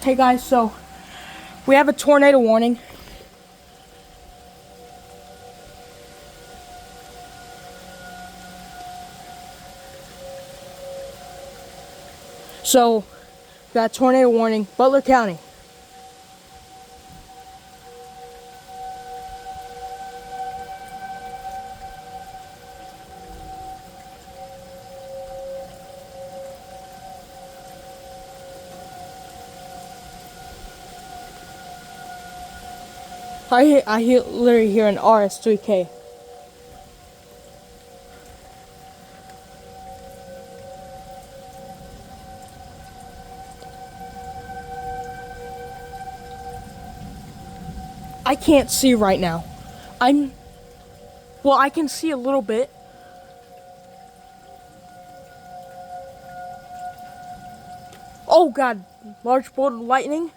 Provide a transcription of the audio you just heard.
Hey guys, so we have a tornado warning. So, got a tornado warning, Butler County. Literally hear an RS3K. I can't see right now. Well, I can see a little bit. Oh God, large bolt of lightning.